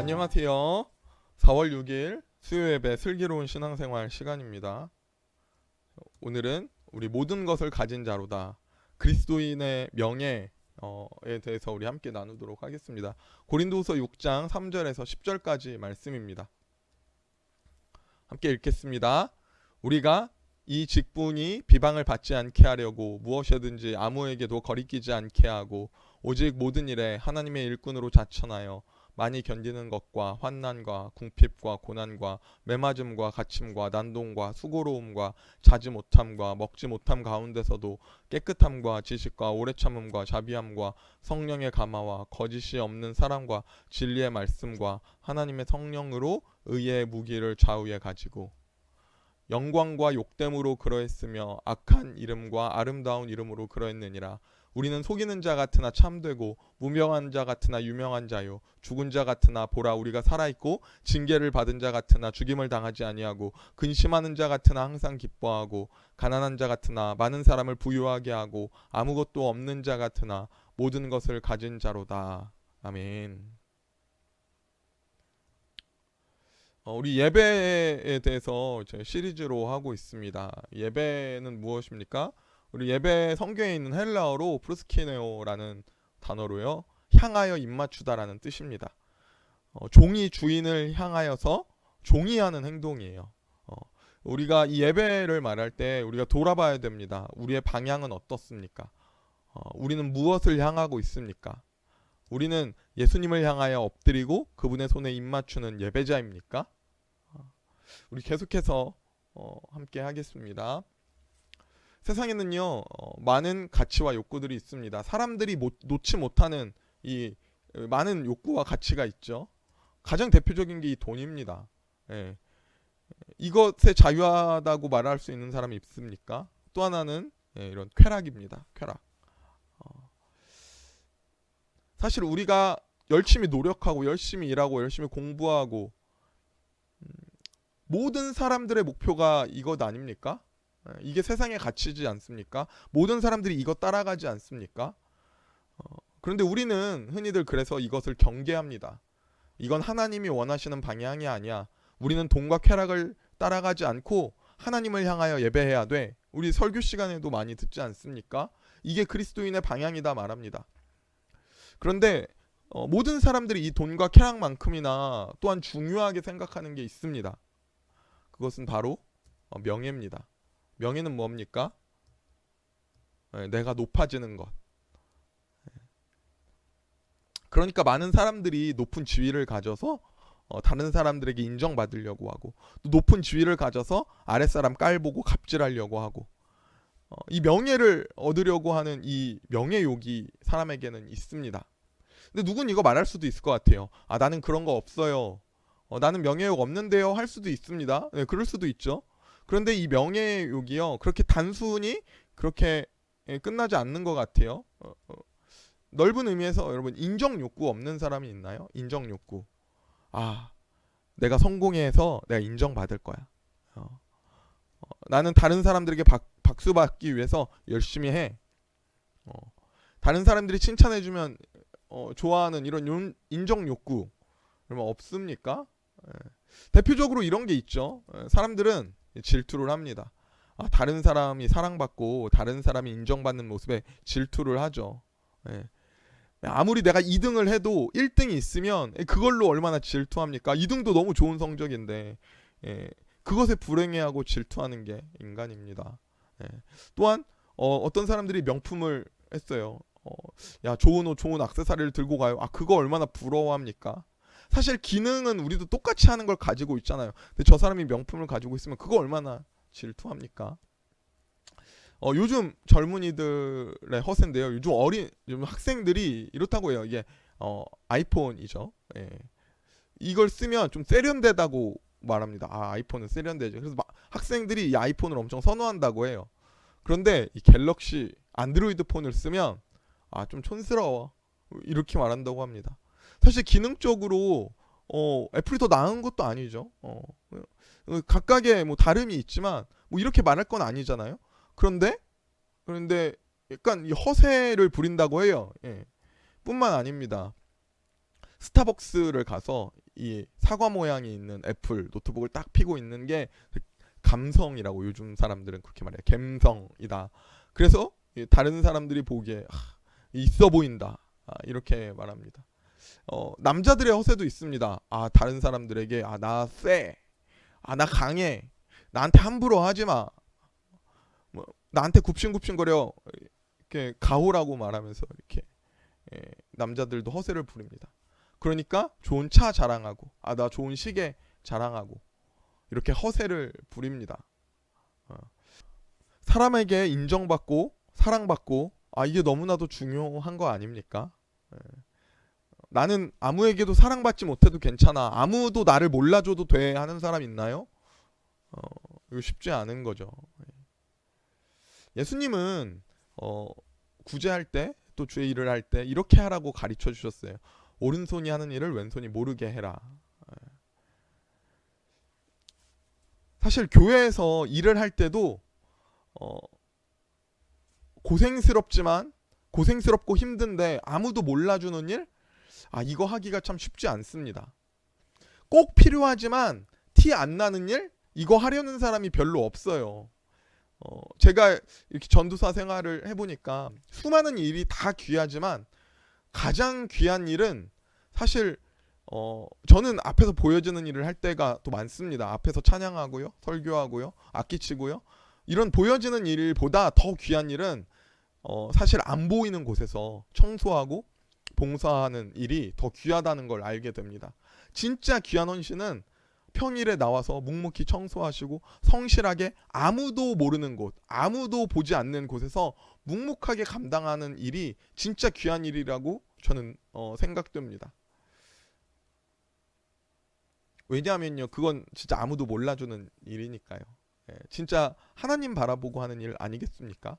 안녕하세요. 4월 6일 수요예배 슬기로운 신앙생활 시간입니다. 오늘은 우리 모든 것을 가진 자로다. 그리스도인의 명예에 대해서 우리 함께 나누도록 하겠습니다. 고린도후서 6장 3절에서 10절까지 말씀입니다. 함께 읽겠습니다. 우리가 이 직분이 비방을 받지 않게 하려고 무엇이든지 아무에게도 거리끼지 않게 하고 오직 모든 일에 하나님의 일꾼으로 자천하여 많이 견디는 것과 환난과 궁핍과 고난과 매맞음과 갇힘과 난동과 수고로움과 자지 못함과 먹지 못함 가운데서도 깨끗함과 지식과 오래 참음과 자비함과 성령의 감화와 거짓이 없는 사랑과 진리의 말씀과 하나님의 성령으로 의의 무기를 좌우에 가지고 영광과 욕됨으로 그러했으며 악한 이름과 아름다운 이름으로 그러했느니라. 우리는 속이는 자 같으나 참되고 무명한 자 같으나 유명한 자요 죽은 자 같으나 보라 우리가 살아있고 징계를 받은 자 같으나 죽임을 당하지 아니하고 근심하는 자 같으나 항상 기뻐하고 가난한 자 같으나 많은 사람을 부유하게 하고 아무것도 없는 자 같으나 모든 것을 가진 자로다. 아멘. 우리 예배에 대해서 시리즈로 하고 있습니다. 예배는 무엇입니까? 우리 예배 성경에 있는 헬라어로 프루스키네오라는 단어로요. 향하여 입맞추다라는 뜻입니다. 종이 주인을 향하여서 종이 하는 행동이에요. 우리가 이 예배를 말할 때 우리가 돌아봐야 됩니다. 우리의 방향은 어떻습니까? 우리는 무엇을 향하고 있습니까? 우리는 예수님을 향하여 엎드리고 그분의 손에 입맞추는 예배자입니까? 우리 계속해서 함께 하겠습니다. 세상에는요 많은 가치와 욕구들이 있습니다. 사람들이 놓지 못하는 이 많은 욕구와 가치가 있죠. 가장 대표적인 게 이 돈입니다. 예. 이것에 자유하다고 말할 수 있는 사람이 있습니까? 또 하나는 이런 쾌락입니다. 쾌락. 사실 우리가 열심히 노력하고 열심히 일하고 열심히 공부하고 모든 사람들의 목표가 이것 아닙니까? 이게 세상의 가치지 않습니까? 모든 사람들이 이것 따라가지 않습니까? 그런데 우리는 흔히들 그래서 이것을 경계합니다. 이건 하나님이 원하시는 방향이 아니야. 우리는 돈과 쾌락을 따라가지 않고 하나님을 향하여 예배해야 돼. 우리 설교 시간에도 많이 듣지 않습니까? 이게 그리스도인의 방향이다 말합니다. 그런데 모든 사람들이 이 돈과 쾌락만큼이나 또한 중요하게 생각하는 게 있습니다. 그것은 바로 명예입니다. 명예는 뭡니까? 내가 높아지는 것. 그러니까 많은 사람들이 높은 지위를 가져서 다른 사람들에게 인정받으려고 하고 또 높은 지위를 가져서 아랫사람 깔보고 갑질하려고 하고 이 명예를 얻으려고 하는 이 명예욕이 사람에게는 있습니다. 근데 누군 이거 말할 수도 있을 것 같아요. 아, 나는 그런 거 없어요. 나는 명예욕 없는데요 할 수도 있습니다. 네, 그럴 수도 있죠. 그런데 이 명예욕이요 그렇게 단순히 그렇게 끝나지 않는 것 같아요. 넓은 의미에서 여러분 인정욕구 없는 사람이 있나요? 인정욕구. 아, 내가 성공해서 내가 인정받을 거야. 나는 다른 사람들에게 박수 받기 위해서 열심히 해. 다른 사람들이 칭찬해주면 좋아하는 이런 인정욕구 그러면 없습니까? 대표적으로 이런 게 있죠. 사람들은 질투를 합니다. 다른 사람이 사랑받고 다른 사람이 인정받는 모습에 질투를 하죠. 아무리 내가 2등을 해도 1등이 있으면 그걸로 얼마나 질투합니까? 2등도 너무 좋은 성적인데 그것에 불행해하고 질투하는 게 인간입니다. 또한 어떤 사람들이 명품을 했어요. 야, 좋은 옷, 좋은 액세서리를 들고 가요. 그거 얼마나 부러워합니까? 사실 기능은 우리도 똑같이 하는 걸 가지고 있잖아요. 근데 저 사람이 명품을 가지고 있으면 그거 얼마나 질투합니까? 요즘 젊은이들의 허세인데요. 요즘 학생들이 이렇다고 해요. 이게 아이폰이죠. 이걸 쓰면 좀 세련되다고 말합니다. 아이폰은 세련되죠. 그래서 학생들이 이 아이폰을 엄청 선호한다고 해요. 그런데 이 갤럭시 안드로이드 폰을 쓰면 좀 촌스러워 이렇게 말한다고 합니다. 사실 기능적으로 애플이 더 나은 것도 아니죠. 각각의 뭐 다름이 있지만 뭐 이렇게 말할 건 아니잖아요. 그런데 약간 이 허세를 부린다고 해요. 뿐만 아닙니다. 스타벅스를 가서 이 사과 모양이 있는 애플 노트북을 딱 피고 있는 게 감성이라고 요즘 사람들은 그렇게 말해요. 갬성이다. 그래서 다른 사람들이 보기에 있어 보인다. 이렇게 말합니다. 남자들의 허세도 있습니다. 다른 사람들에게 나 쎄. 나 강해. 나한테 함부로 하지 마. 뭐, 나한테 굽신굽신거려. 이렇게 가호라고 말하면서 이렇게 남자들도 허세를 부립니다. 그러니까 좋은 차 자랑하고 나 좋은 시계 자랑하고 이렇게 허세를 부립니다. 사람에게 인정받고 사랑받고 이게 너무나도 중요한 거 아닙니까? 나는 아무에게도 사랑받지 못해도 괜찮아. 아무도 나를 몰라줘도 돼 하는 사람 있나요? 이거 쉽지 않은 거죠. 예수님은 구제할 때 또 주의 일을 할 때 이렇게 하라고 가르쳐 주셨어요. 오른손이 하는 일을 왼손이 모르게 해라. 사실 교회에서 일을 할 때도 고생스럽지만 고생스럽고 힘든데 아무도 몰라주는 일 이거 하기가 참 쉽지 않습니다. 꼭 필요하지만 티 안 나는 일 이거 하려는 사람이 별로 없어요. 제가 이렇게 전도사 생활을 해보니까 수많은 일이 다 귀하지만 가장 귀한 일은 사실 저는 앞에서 보여지는 일을 할 때가 또 많습니다. 앞에서 찬양하고요, 설교하고요, 악기 치고요. 이런 보여지는 일보다 더 귀한 일은 사실 안 보이는 곳에서 청소하고 봉사하는 일이 더 귀하다는 걸 알게 됩니다. 진짜 귀한 헌신은 평일에 나와서 묵묵히 청소하시고 성실하게 아무도 모르는 곳, 아무도 보지 않는 곳에서 묵묵하게 감당하는 일이 진짜 귀한 일이라고 저는 생각됩니다. 왜냐하면요, 그건 진짜 아무도 몰라주는 일이니까요. 진짜 하나님 바라보고 하는 일 아니겠습니까?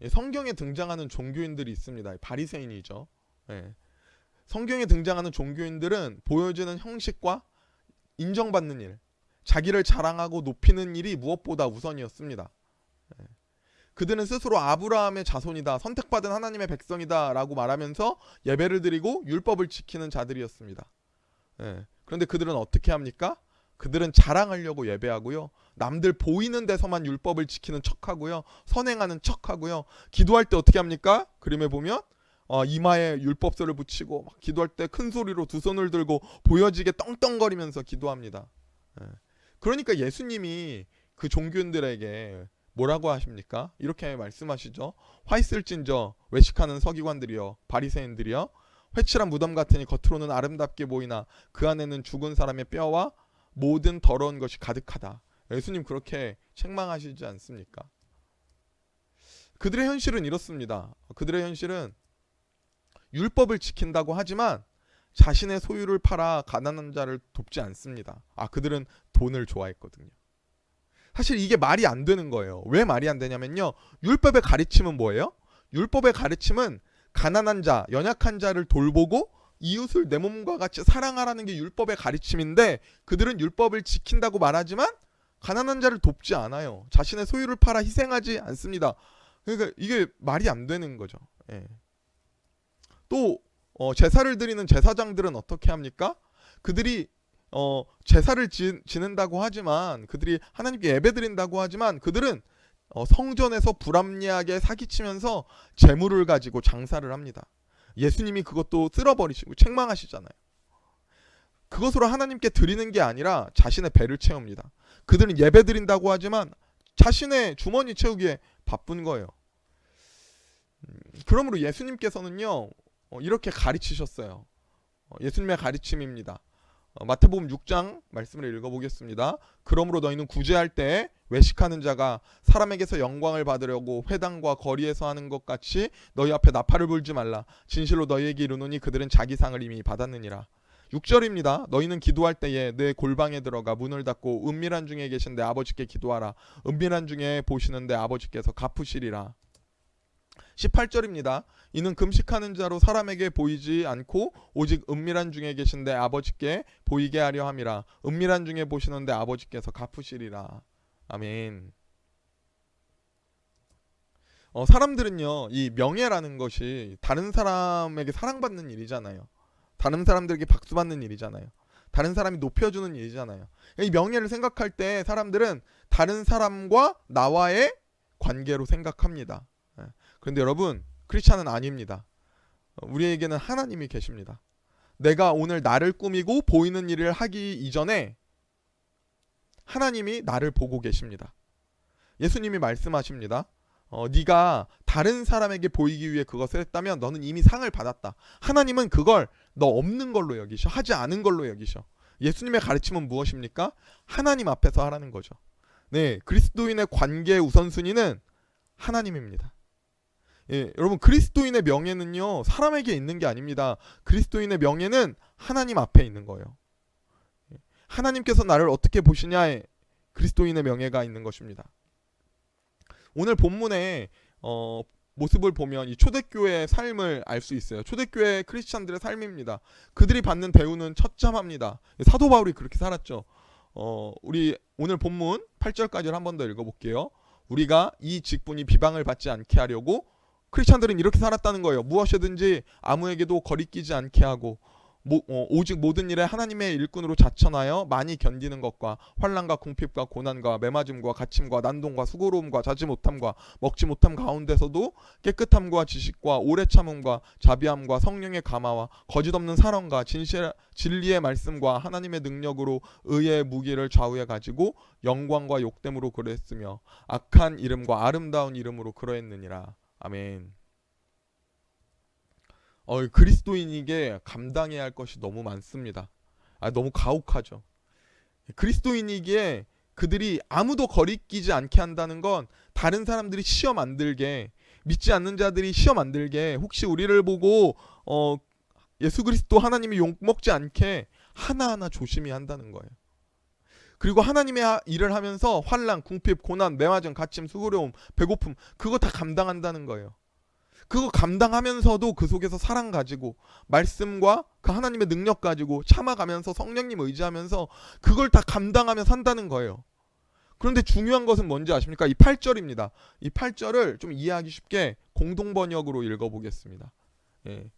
성경에 등장하는 종교인들이 있습니다. 바리새인이죠. 성경에 등장하는 종교인들은 보여지는 형식과 인정받는 일, 자기를 자랑하고 높이는 일이 무엇보다 우선이었습니다. 그들은 스스로 아브라함의 자손이다, 선택받은 하나님의 백성이다 라고 말하면서 예배를 드리고 율법을 지키는 자들이었습니다. 그런데 그들은 어떻게 합니까? 그들은 자랑하려고 예배하고요, 남들 보이는 데서만 율법을 지키는 척하고요, 선행하는 척하고요, 기도할 때 어떻게 합니까? 그림에 보면 이마에 율법서를 붙이고 막 기도할 때 큰 소리로 두 손을 들고 보여지게 떵떵거리면서 기도합니다. 그러니까 예수님이 그 종교인들에게 뭐라고 하십니까? 이렇게 말씀하시죠. 화 있을진저 외식하는 서기관들이여 바리새인들이여 회칠한 무덤 같으니 겉으로는 아름답게 보이나 그 안에는 죽은 사람의 뼈와 모든 더러운 것이 가득하다. 예수님 그렇게 책망하시지 않습니까? 그들의 현실은 이렇습니다. 그들의 현실은 율법을 지킨다고 하지만 자신의 소유를 팔아 가난한 자를 돕지 않습니다. 그들은 돈을 좋아했거든요. 사실 이게 말이 안 되는 거예요. 왜 말이 안 되냐면요, 율법의 가르침은 뭐예요? 율법의 가르침은 가난한 자, 연약한 자를 돌보고 이웃을 내 몸과 같이 사랑하라는 게 율법의 가르침인데 그들은 율법을 지킨다고 말하지만 가난한 자를 돕지 않아요. 자신의 소유를 팔아 희생하지 않습니다. 그러니까 이게 말이 안 되는 거죠. 또 제사를 드리는 제사장들은 어떻게 합니까? 그들이 제사를 지낸다고 하지만, 그들이 하나님께 예배 드린다고 하지만 그들은 성전에서 불합리하게 사기치면서 재물을 가지고 장사를 합니다. 예수님이 그것도 쓸어버리시고 책망하시잖아요. 그것으로 하나님께 드리는 게 아니라 자신의 배를 채웁니다. 그들은 예배 드린다고 하지만 자신의 주머니 채우기에 바쁜 거예요. 그러므로 예수님께서는요, 이렇게 가르치셨어요. 예수님의 가르침입니다. 마태복음 6장 말씀을 읽어보겠습니다. 그러므로 너희는 구제할 때 외식하는 자가 사람에게서 영광을 받으려고 회당과 거리에서 하는 것 같이 너희 앞에 나팔을 불지 말라. 진실로 너희에게 이르노니 그들은 자기 상을 이미 받았느니라. 6절입니다. 너희는 기도할 때에 내 골방에 들어가 문을 닫고 은밀한 중에 계신 내 아버지께 기도하라. 은밀한 중에 보시는 내 아버지께서 갚으시리라. 18절입니다. 이는 금식하는 자로 사람에게 보이지 않고 오직 은밀한 중에 계신 내 아버지께 보이게 하려 함이라. 은밀한 중에 보시는 내 아버지께서 갚으시리라. 아멘. 사람들은요, 이 명예라는 것이 다른 사람에게 사랑받는 일이잖아요. 다른 사람들에게 박수 받는 일이잖아요. 다른 사람이 높여주는 일이잖아요. 이 명예를 생각할 때 사람들은 다른 사람과 나와의 관계로 생각합니다. 그런데 여러분, 크리스찬은 아닙니다. 우리에게는 하나님이 계십니다. 내가 오늘 나를 꾸미고 보이는 일을 하기 이전에 하나님이 나를 보고 계십니다. 예수님이 말씀하십니다. 네가 다른 사람에게 보이기 위해 그것을 했다면 너는 이미 상을 받았다. 하나님은 그걸 너 없는 걸로 여기셔. 하지 않은 걸로 여기셔. 예수님의 가르침은 무엇입니까? 하나님 앞에서 하라는 거죠. 네, 그리스도인의 관계 우선순위는 하나님입니다. 예, 여러분, 그리스도인의 명예는요 사람에게 있는 게 아닙니다. 그리스도인의 명예는 하나님 앞에 있는 거예요. 하나님께서 나를 어떻게 보시냐에 그리스도인의 명예가 있는 것입니다. 오늘 본문의 모습을 보면 이 초대교회의 삶을 알 수 있어요. 초대교회 크리스찬들의 삶입니다. 그들이 받는 대우는 처참합니다. 사도 바울이 그렇게 살았죠. 우리 오늘 본문 8절까지를 한 번 더 읽어볼게요. 우리가 이 직분이 비방을 받지 않게 하려고 크리스찬들은 이렇게 살았다는 거예요. 무엇이든지 아무에게도 거리끼지 않게 하고 오직 모든 일에 하나님의 일꾼으로 자천하여 많이 견디는 것과 환난과 궁핍과 고난과 매맞음과 갇힘과 난동과 수고로움과 자지 못함과 먹지 못함 가운데서도 깨끗함과 지식과 오래 참음과 자비함과 성령의 감화와 거짓 없는 사랑과 진리의 말씀과 하나님의 능력으로 의의 무기를 좌우해 가지고 영광과 욕됨으로 그랬으며 악한 이름과 아름다운 이름으로 그러했느니라. 아멘. 그리스도인에게 감당해야 할 것이 너무 많습니다. 너무 가혹하죠. 그리스도인이기에 그들이 아무도 거리끼지 않게 한다는 건 다른 사람들이 시험 안 들게, 믿지 않는 자들이 시험 안 들게, 혹시 우리를 보고 예수 그리스도 하나님이 욕먹지 않게 하나하나 조심히 한다는 거예요. 그리고 하나님의 일을 하면서 환난, 궁핍, 고난, 매맞음, 갇힘, 수고로움, 배고픔 그거 다 감당한다는 거예요. 그거 감당하면서도 그 속에서 사랑 가지고 말씀과 그 하나님의 능력 가지고 참아가면서 성령님 의지하면서 그걸 다 감당하며 산다는 거예요. 그런데 중요한 것은 뭔지 아십니까? 이 8절입니다. 이 8절을 좀 이해하기 쉽게 공동번역으로 읽어보겠습니다. 예.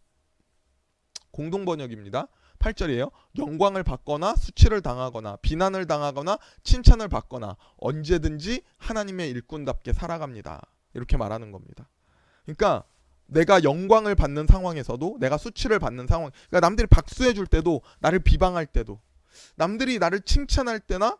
공동번역입니다. 8절이에요. 영광을 받거나 수치를 당하거나 비난을 당하거나 칭찬을 받거나 언제든지 하나님의 일꾼답게 살아갑니다. 이렇게 말하는 겁니다. 그러니까 내가 영광을 받는 상황에서도, 내가 수치를 받는 상황, 그러니까 남들이 박수해 줄 때도, 나를 비방할 때도, 남들이 나를 칭찬할 때나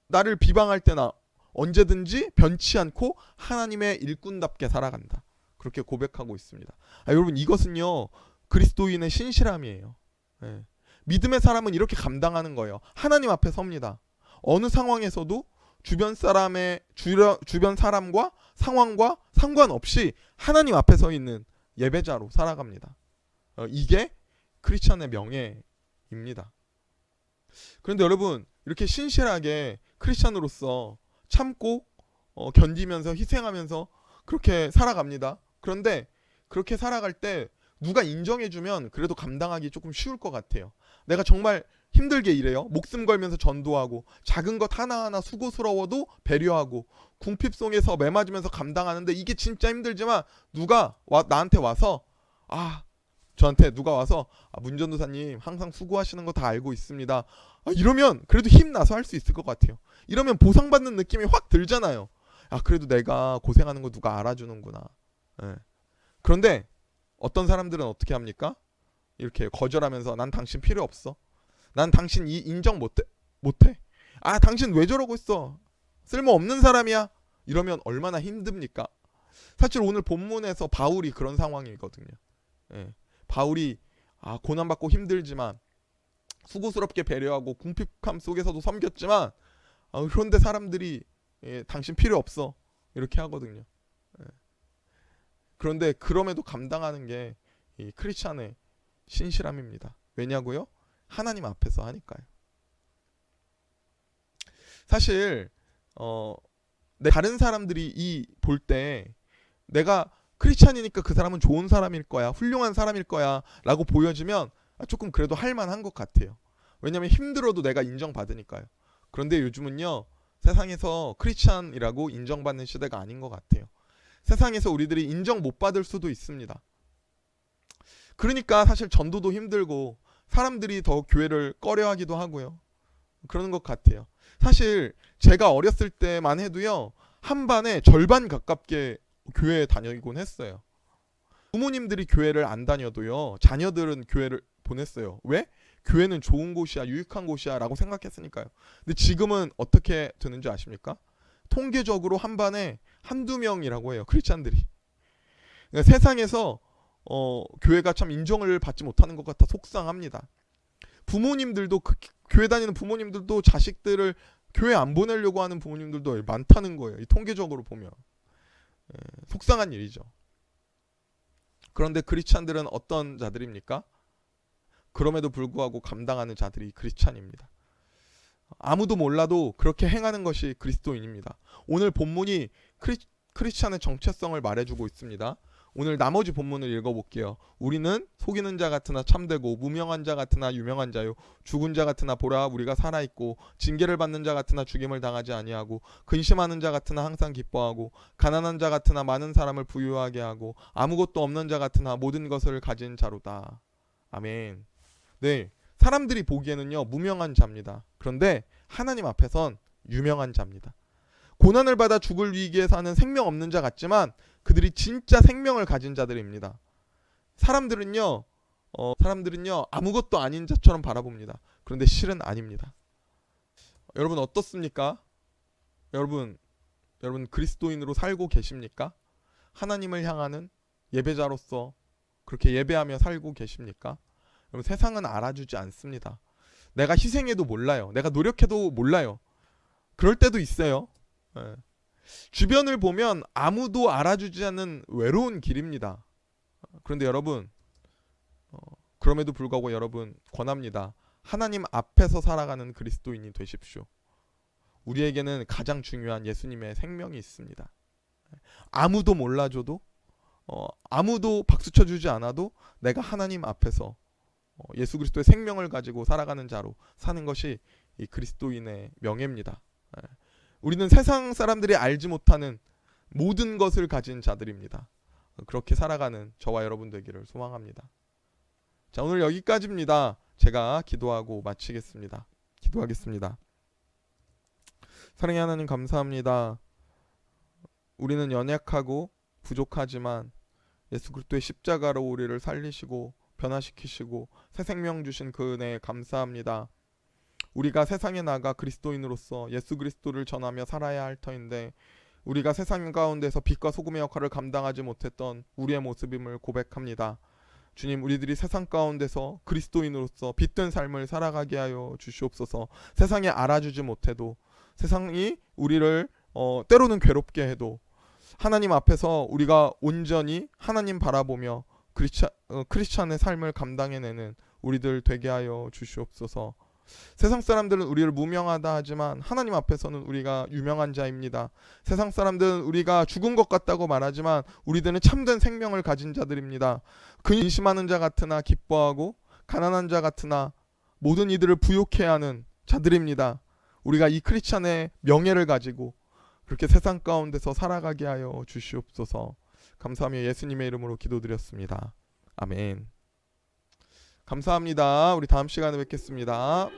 나를 비방할 때나 언제든지 변치 않고 하나님의 일꾼답게 살아간다. 그렇게 고백하고 있습니다. 여러분, 이것은요 그리스도인의 신실함이에요. 네. 믿음의 사람은 이렇게 감당하는 거예요. 하나님 앞에 섭니다. 어느 상황에서도 주변 사람과 상황과 상관없이 하나님 앞에 서 있는 예배자로 살아갑니다. 이게 크리스찬의 명예입니다. 그런데 여러분, 이렇게 신실하게 크리스찬으로서 참고 견디면서 희생하면서 그렇게 살아갑니다. 그런데 그렇게 살아갈 때 누가 인정해주면 그래도 감당하기 조금 쉬울 것 같아요. 내가 정말 힘들게 일해요. 목숨 걸면서 전도하고 작은 것 하나하나 수고스러워도 배려하고 궁핍 속에서 매맞으면서 감당하는데 이게 진짜 힘들지만 누가 나한테 와서 저한테 누가 와서 문전도사님 항상 수고하시는 거 다 알고 있습니다. 이러면 그래도 힘나서 할 수 있을 것 같아요. 이러면 보상받는 느낌이 확 들잖아요. 그래도 내가 고생하는 거 누가 알아주는구나. 네. 그런데 어떤 사람들은 어떻게 합니까? 이렇게 거절하면서 난 당신 필요 없어. 난 당신 인정 못해. 당신 왜 저러고 있어? 쓸모없는 사람이야. 이러면 얼마나 힘듭니까? 사실 오늘 본문에서 바울이 그런 상황이거든요. 예. 바울이 고난받고 힘들지만 수고스럽게 배려하고 궁핍함 속에서도 섬겼지만 그런데 사람들이 당신 필요 없어 이렇게 하거든요. 예. 그런데 그럼에도 감당하는 게 이 크리스찬의 신실함입니다. 왜냐고요? 하나님 앞에서 하니까요. 사실 다른 사람들이 볼 때 내가 크리스찬이니까 그 사람은 좋은 사람일 거야, 훌륭한 사람일 거야 라고 보여지면 조금 그래도 할만한 것 같아요. 왜냐면 힘들어도 내가 인정받으니까요. 그런데 요즘은요 세상에서 크리스찬이라고 인정받는 시대가 아닌 것 같아요. 세상에서 우리들이 인정 못 받을 수도 있습니다. 그러니까 사실 전도도 힘들고 사람들이 더 교회를 꺼려하기도 하고요. 그러는 것 같아요. 사실 제가 어렸을 때만 해도요, 한 반에 절반 가깝게 교회에 다니곤 했어요. 부모님들이 교회를 안 다녀도요, 자녀들은 교회를 보냈어요. 왜? 교회는 좋은 곳이야, 유익한 곳이야 라고 생각했으니까요. 근데 지금은 어떻게 되는지 아십니까? 통계적으로 한 반에 한두 명이라고 해요, 크리스찬들이. 그러니까 세상에서 교회가 참 인정을 받지 못하는 것 같아 속상합니다. 부모님들도 교회 다니는 부모님들도 자식들을 교회 안 보내려고 하는 부모님들도 많다는 거예요. 이 통계적으로 보면 속상한 일이죠. 그런데 크리스찬들은 어떤 자들입니까? 그럼에도 불구하고 감당하는 자들이 크리스찬입니다. 아무도 몰라도 그렇게 행하는 것이 그리스도인입니다. 오늘 본문이 크리스찬의 정체성을 말해주고 있습니다. 오늘 나머지 본문을 읽어볼게요. 우리는 속이는 자 같으나 참되고 무명한 자 같으나 유명한 자요 죽은 자 같으나 보라 우리가 살아있고 징계를 받는 자 같으나 죽임을 당하지 아니하고 근심하는 자 같으나 항상 기뻐하고 가난한 자 같으나 많은 사람을 부유하게 하고 아무것도 없는 자 같으나 모든 것을 가진 자로다. 아멘. 네, 사람들이 보기에는요 무명한 자입니다. 그런데 하나님 앞에선 유명한 자입니다. 고난을 받아 죽을 위기에 사는 생명 없는 자 같지만 그들이 진짜 생명을 가진 자들입니다. 사람들은요 아무것도 아닌 자처럼 바라봅니다. 그런데 실은 아닙니다. 여러분 어떻습니까? 여러분 그리스도인으로 살고 계십니까? 하나님을 향하는 예배자로서 그렇게 예배하며 살고 계십니까? 여러분 세상은 알아주지 않습니다. 내가 희생해도 몰라요. 내가 노력해도 몰라요. 그럴 때도 있어요. 예. 주변을 보면 아무도 알아주지 않는 외로운 길입니다. 그런데 여러분 그럼에도 불구하고 여러분 권합니다. 하나님 앞에서 살아가는 그리스도인이 되십시오. 우리에게는 가장 중요한 예수님의 생명이 있습니다. 아무도 몰라줘도 아무도 박수 쳐주지 않아도 내가 하나님 앞에서 예수 그리스도의 생명을 가지고 살아가는 자로 사는 것이 이 그리스도인의 명예입니다. 우리는 세상 사람들이 알지 못하는 모든 것을 가진 자들입니다. 그렇게 살아가는 저와 여러분 되기를 소망합니다. 자, 오늘 여기까지입니다. 제가 기도하고 마치겠습니다. 기도하겠습니다. 사랑의 하나님 감사합니다. 우리는 연약하고 부족하지만 예수 그리스도의 십자가로 우리를 살리시고 변화시키시고 새 생명 주신 그 은혜에 감사합니다. 우리가 세상에 나가 그리스도인으로서 예수 그리스도를 전하며 살아야 할 터인데 우리가 세상 가운데서 빛과 소금의 역할을 감당하지 못했던 우리의 모습임을 고백합니다. 주님, 우리들이 세상 가운데서 그리스도인으로서 빛된 삶을 살아가게 하여 주시옵소서. 세상에 알아주지 못해도 세상이 우리를 때로는 괴롭게 해도 하나님 앞에서 우리가 온전히 하나님 바라보며 크리스찬의 삶을 감당해내는 우리들 되게 하여 주시옵소서. 세상 사람들은 우리를 무명하다 하지만 하나님 앞에서는 우리가 유명한 자입니다. 세상 사람들은 우리가 죽은 것 같다고 말하지만 우리들은 참된 생명을 가진 자들입니다. 근심하는 자 같으나 기뻐하고 가난한 자 같으나 모든 이들을 부욕해 하는 자들입니다. 우리가 이 크리스찬의 명예를 가지고 그렇게 세상 가운데서 살아가게 하여 주시옵소서. 감사하며 예수님의 이름으로 기도드렸습니다. 아멘. 감사합니다. 우리 다음 시간에 뵙겠습니다.